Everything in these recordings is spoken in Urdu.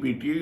PTI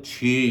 6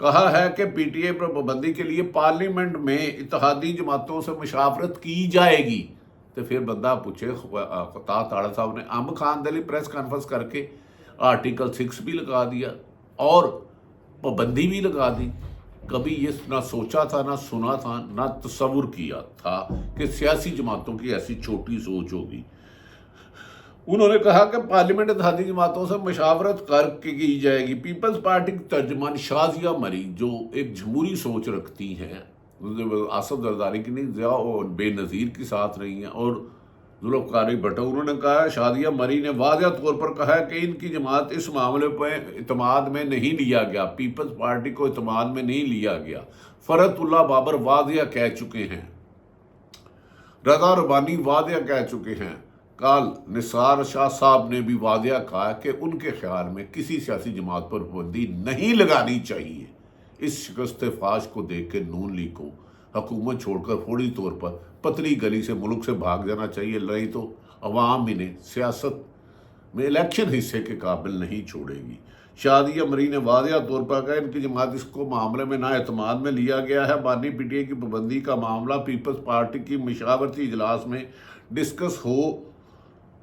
کہا ہے کہ پی ٹی آئی پر پابندی کے لیے پارلیمنٹ میں اتحادی جماعتوں سے مشاورت کی جائے گی۔ تو پھر بندہ پوچھے، خطا تاڑا صاحب نے امب خان دلی پریس کانفرنس کر کے آرٹیکل 6 بھی لگا دیا اور پابندی بھی لگا دی۔ کبھی یہ نہ سوچا تھا، نہ سنا تھا، نہ تصور کیا تھا کہ سیاسی جماعتوں کی ایسی چھوٹی سوچ ہوگی۔ انہوں نے کہا کہ پارلیمنٹ اتحادی جماعتوں سے مشاورت کر کے کی جائے گی۔ پیپلز پارٹی کی ترجمان شازیہ مری، جو ایک جمہوری سوچ رکھتی ہیں، آصف زرداری کی نہیں، ضیاء اور بے نظیر کی ساتھ رہی ہیں، اور ذوالفقار بھٹو، انہوں نے کہا، شازیہ مری نے واضح طور پر کہا کہ ان کی جماعت اس معاملے پہ اعتماد میں نہیں لیا گیا، پیپلز پارٹی کو اعتماد میں نہیں لیا گیا۔ فرحت اللہ بابر واضح کہہ چکے ہیں، رضا ربانی واضح کہہ چکے ہیں، کال نثار شاہ صاحب نے بھی واضح کہا کہ ان کے خیال میں کسی سیاسی جماعت پر پابندی نہیں لگانی چاہیے۔ اس شکست فاش کو دیکھ کے نون لیگ کو حکومت چھوڑ کر فوری طور پر پتلی گلی سے ملک سے بھاگ جانا چاہیے، نہیں تو عوام انہیں سیاست میں الیکشن حصے کے قابل نہیں چھوڑے گی۔ شازیہ مری نے واضح طور پر کہا ان کی جماعت اس کو معاملے میں نا اعتماد میں لیا گیا ہے۔ بانی پی ٹی آئی کی پابندی کا معاملہ پیپلز پارٹی کی مشاورتی اجلاس میں ڈسکس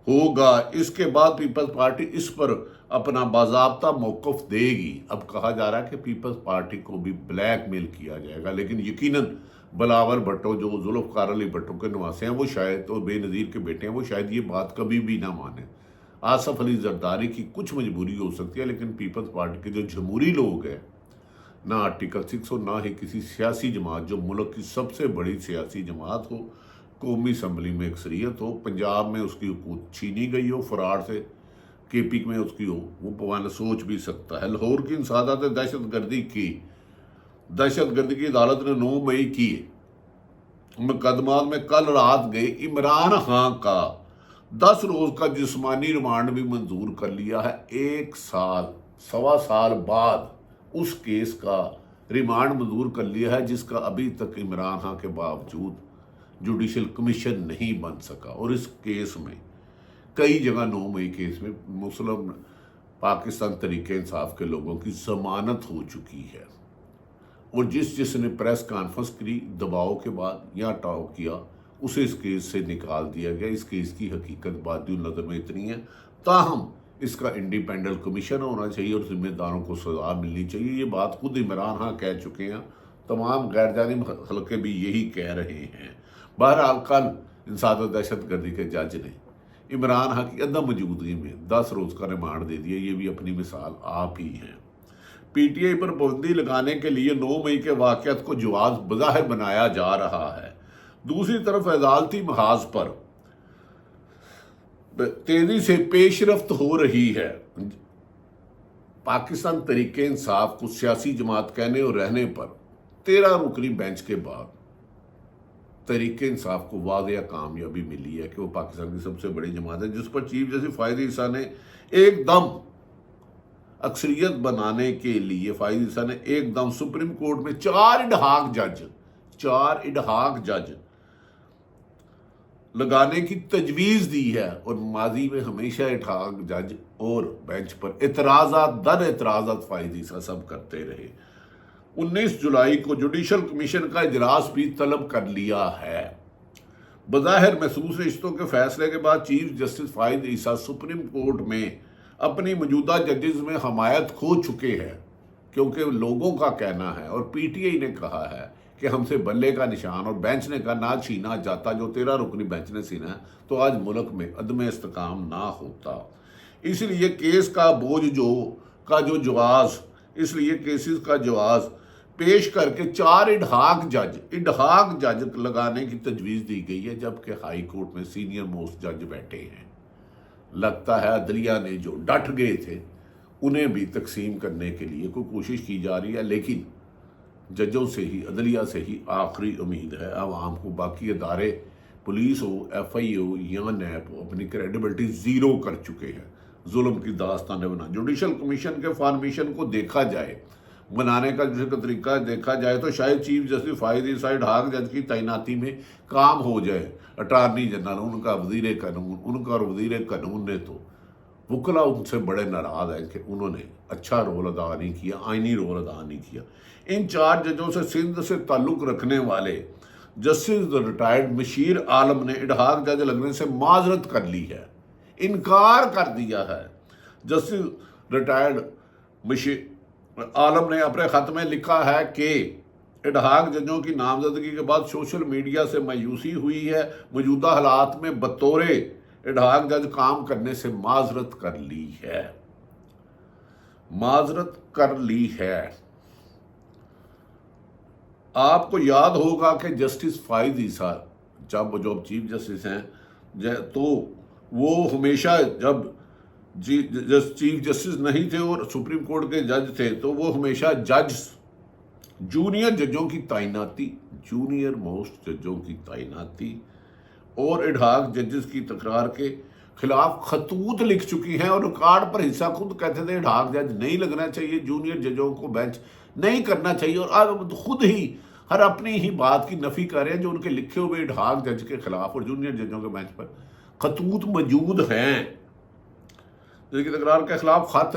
ہوگا، اس کے بعد پیپلز پارٹی اس پر اپنا باضابطہ موقف دے گی۔ اب کہا جا رہا ہے کہ پیپلز پارٹی کو بھی بلیک میل کیا جائے گا، لیکن یقیناً بلاول بھٹو جو ذوالفقار علی بھٹو کے نواسے ہیں وہ شاید، اور بے نظیر کے بیٹے ہیں وہ شاید یہ بات کبھی بھی نہ مانیں۔ آصف علی زرداری کی کچھ مجبوری ہو سکتی ہے، لیکن پیپلز پارٹی کے جو جمہوری لوگ ہیں، نہ آرٹیکل 6 اور نہ ہی کسی سیاسی جماعت جو ملک کی سب سے بڑی سیاسی جماعت ہو، قومی اسمبلی میں اکثریت ہو، پنجاب میں اس کی حکومت چھینی گئی ہو فراڈ سے، کے پی میں اس کی ہو، وہ پوانا سوچ بھی سکتا ہے۔ لاہور کی انسداد دہشت گردی کی عدالت نے 9 مئی کی مقدمات میں کل رات گئے عمران خان کا 10 روز کا جسمانی ریمانڈ بھی منظور کر لیا ہے۔ 1 سال، 1.25 سال بعد اس کیس کا ریمانڈ منظور کر لیا ہے، جس کا ابھی تک عمران خان کے باوجود جوڈیشل کمیشن نہیں بن سکا، اور اس کیس میں کئی جگہ 9 مئی کیس میں مسلم پاکستان تحریک انصاف کے لوگوں کی ضمانت ہو چکی ہے، اور جس نے پریس کانفرنس کی دباؤ کے بعد یا ٹاؤ کیا، اسے اس کیس سے نکال دیا گیا۔ اس کیس کی حقیقت بادی نظر میں اتنی ہے، تاہم اس کا انڈیپینڈنٹ کمیشن ہونا چاہیے اور ذمہ داروں کو سزا ملنی چاہیے۔ یہ بات خود عمران خان کہہ چکے ہیں، تمام غیر جانب حلقے بھی یہی کہہ رہے ہیں۔ بہرحال کل انسداد دہشت گردی کے جج نے عمران خان کی عدم موجودگی میں 10 روز کا ریمانڈ دے دیا۔ یہ بھی اپنی مثال آپ ہی ہیں۔ پی ٹی آئی پر پابندی لگانے کے لیے 9 مئی کے واقعات کو جواز بظاہر بنایا جا رہا ہے، دوسری طرف عدالتی محاذ پر تیزی سے پیش رفت ہو رہی ہے۔ پاکستان تحریک انصاف کو سیاسی جماعت کہنے اور رہنے پر 13 رکنی بینچ کے بعد تحریک انصاف کو واضح کامیابی ملی ہے کہ وہ پاکستان کی سب سے بڑی جماعت ہے، جس پر چیف جسٹس فائد عیسیٰ نے ایک دم اکثریت بنانے کے لیے سپریم کورٹ میں 4 اڈہاک جج لگانے کی تجویز دی ہے، اور ماضی میں ہمیشہ اڈہاک جج اور بینچ پر اعتراضات در اعتراضات فائد عیسیٰ سب کرتے رہے۔ 19 جولائی کو جوڈیشل کمیشن کا اجلاس بھی طلب کر لیا ہے۔ بظاہر محسوس رشتوں کے فیصلے کے بعد چیف جسٹس فائد عیسیٰ سپریم کورٹ میں اپنی موجودہ ججز میں حمایت کھو چکے ہیں، کیونکہ لوگوں کا کہنا ہے، اور پی ٹی آئی نے کہا ہے کہ ہم سے بلے کا نشان، اور بینچ نے کہا نہ چھینا جاتا، جو 13 رکنی بینچ نے سینا ہے تو آج ملک میں عدم استحکام نہ ہوتا۔ اس لیے کیس کا کیسز کا جواز پیش کر کے 4 اڈہاک جج لگانے کی تجویز دی گئی ہے، جبکہ ہائی کورٹ میں سینئر موسٹ جج بیٹھے ہیں۔ لگتا ہے عدلیہ نے جو ڈٹ گئے تھے انہیں بھی تقسیم کرنے کے لیے کوئی کوشش کی جا رہی ہے، لیکن ججوں سے ہی، عدلیہ سے ہی آخری امید ہے عوام کو۔ باقی ادارے، پولیس ہو، ایف آئی ہو یا نیب ہو، اپنی کریڈیبلٹی زیرو کر چکے ہیں۔ ظلم کی داستانیں بنا جوڈیشل کمیشن کے فارمیشن کو دیکھا جائے، بنانے کا جو طریقہ دیکھا جائے تو شاید چیف جسٹس فائد عیسیٰ اڈہاک جج کی تعیناتی میں کام ہو جائے۔ اٹارنی جنرل ان کا اور وزیر قانون نے تو وکلا ان سے بڑے ناراض ہیں کہ انہوں نے اچھا رول ادا نہیں کیا، آئینی رول ادا نہیں کیا۔ ان 4 ججوں سے سندھ سے تعلق رکھنے والے جسٹس ریٹائرڈ مشیر عالم نے اڈہاک جج لگنے سے معذرت کر لی ہے، انکار کر دیا ہے۔ جسٹس ریٹائرڈ مشیر عالم نے اپنے خط میں لکھا ہے کہ اڈہاک ججوں کی نامزدگی کے بعد سوشل میڈیا سے مایوسی ہوئی ہے، موجودہ حالات میں بطور اڈہاک جج کام کرنے سے معذرت کر لی ہے۔ معذرت کر لی ہے۔ آپ کو یاد ہوگا کہ جسٹس فائز عیسیٰ جب چیف جسٹس ہیں تو وہ ہمیشہ جب چیف جسٹس نہیں تھے اور سپریم کورٹ کے جج تھے تو وہ ہمیشہ جونیئر ججوں کی تعیناتی، جونیئر موسٹ ججوں کی تعیناتی اور اڈہاک ججز کی تکرار کے خلاف خطوط لکھ چکی ہیں، اور ریکارڈ پر حصہ خود کہتے تھے اڈہاک جج نہیں لگنا چاہیے، جونیئر ججوں کو بینچ نہیں کرنا چاہیے، اور آپ خود ہی ہر اپنی ہی بات کی نفی کر رہے ہیں جو ان کے لکھے ہوئے اڈہاک جج کے خلاف اور جونیئر ججوں کے بینچ پر خطوط موجود ہیں، جن کی تکرار کے خلاف خط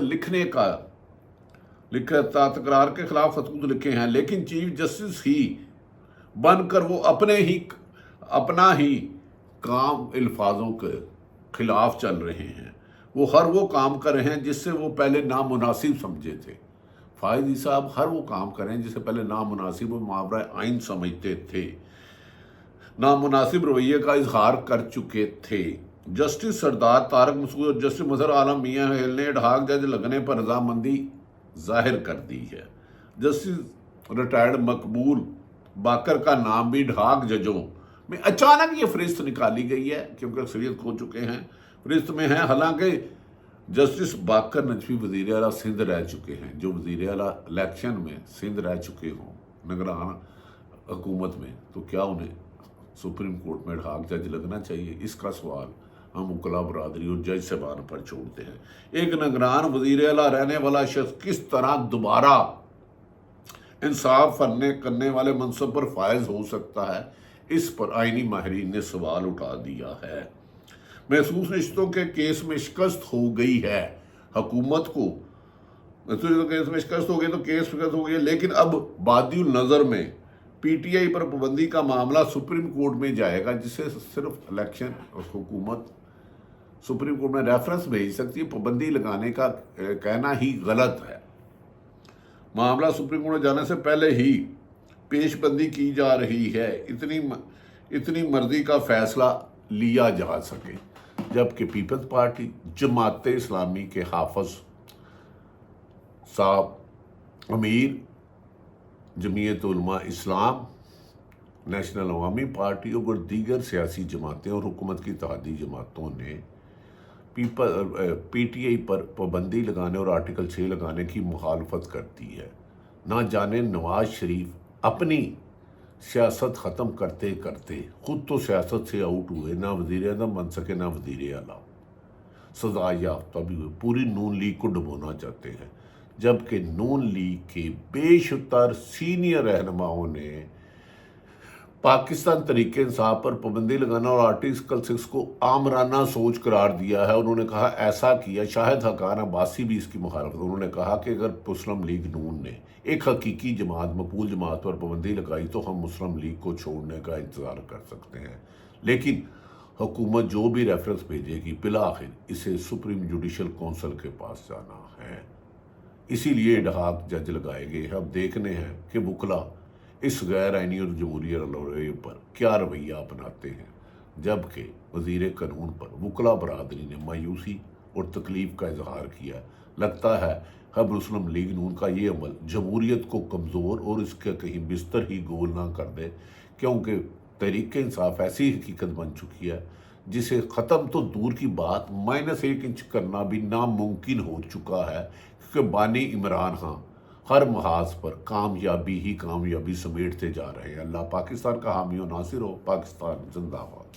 تکرار کے خلاف خطوط لکھے ہیں، لیکن چیف جسٹس ہی بن کر وہ اپنا ہی کام الفاظوں کے خلاف چل رہے ہیں۔ وہ کام کر رہے ہیں جس سے وہ پہلے نامناسب سمجھے تھے۔ فائز صاحب ہر وہ کام کریں جسے پہلے نامناسب و ماورائے آئین سمجھتے تھے، نامناسب رویے کا اظہار کر چکے تھے۔ جسٹس سردار طارق مسعود اور جسٹس مظہر عالم میاں ہیل نے اڈہاک جج لگنے پر رضامندی ظاہر کر دی ہے۔ جسٹس ریٹائرڈ مقبول باقر کا نام بھی اڈہاک ججوں میں اچانک یہ فہرست نکالی گئی ہے کیونکہ اکثریت کھو چکے ہیں، فہرست میں ہیں، حالانکہ جسٹس باقر نجفی وزیر اعلیٰ سندھ رہ چکے ہیں، جو وزیر اعلیٰ الیکشن میں سندھ رہ چکے ہوں نگران حکومت میں، تو کیا انہیں سپریم کورٹ میں اڈہاک جج لگنا چاہیے؟ اس کا سوال ہم وکلاء برادری اور جج صاحبان پر چھوڑتے ہیں۔ ایک نگران وزیر اعلیٰ رہنے والا شخص کس طرح دوبارہ انصاف کرنے والے منصب پر فائز ہو سکتا ہے، اس پر آئینی ماہرین نے سوال اٹھا دیا ہے۔ محسوس رشتوں کے کیس میں شکست ہو گئی ہے حکومت کو، کیس میں شکست ہو گئی تو کیس شکست ہو گئی، لیکن اب بادی النظر میں پی ٹی آئی پر پابندی کا معاملہ سپریم کورٹ میں جائے گا، جسے صرف الیکشن حکومت سپریم کورٹ میں ریفرنس بھیج سکتی ہے، پابندی لگانے کا کہنا ہی غلط ہے۔ معاملہ سپریم کورٹ میں جانے سے پہلے ہی پیش بندی کی جا رہی ہے، اتنی مرضی کا فیصلہ لیا جا سکے، جبکہ پیپلز پارٹی جماعت اسلامی کے حافظ صاحب، امیر جمعیت علماء اسلام، نیشنل عوامی پارٹی اور دیگر سیاسی جماعتیں اور حکومت کی اتحادی جماعتوں نے پی ٹی آئی پر پابندی لگانے اور آرٹیکل 6 لگانے کی مخالفت کرتی ہے۔ نہ جانے نواز شریف اپنی سیاست ختم کرتے کرتے خود تو سیاست سے آؤٹ ہوئے، نہ وزیر اعظم بن سکے نہ وزیر اعلیٰ، سزا یافتہ بھی ہوئے، پوری نون لیگ کو ڈبونا چاہتے ہیں، جبکہ نون لیگ کے بیشتر سینئر رہنماؤں نے پاکستان تحریک انصاف پر پابندی لگانا اور آرٹیکل 6 کو آمرانہ سوچ قرار دیا ہے۔ انہوں نے کہا ایسا کیا شاہد حقان عباسی بھی اس کی مخالفت۔ انہوں نے کہا کہ اگر مسلم لیگ نون نے ایک حقیقی جماعت، مقبول جماعت پر پابندی لگائی تو ہم مسلم لیگ کو چھوڑنے کا انتظار کر سکتے ہیں، لیکن حکومت جو بھی ریفرنس بھیجے گی بالآخر اسے سپریم جوڈیشل کونسل کے پاس جانا ہے، اسی لیے اڈہاک جج لگائے گئے ہیں۔ اب دیکھنے ہیں کہ وکلاء اس غیر آئینی اور جمہوری رویے پر کیا رویہ اپناتے ہیں، جبکہ وزیر قانون پر وکلاء برادری نے مایوسی اور تکلیف کا اظہار کیا۔ لگتا ہے اب مسلم لیگ نون کا یہ عمل جمہوریت کو کمزور اور اس کے کہیں بستر ہی گول نہ کر دے، کیونکہ تحریک انصاف ایسی حقیقت بن چکی ہے جسے ختم تو دور کی بات -1 انچ کرنا بھی ناممکن ہو چکا ہے، کیونکہ بانی عمران خان ہر محاذ پر کامیابی ہی کامیابی سمیٹتے جا رہے ہیں۔ اللہ پاکستان کا حامی و ناصر ہو۔ پاکستان زندہ باد۔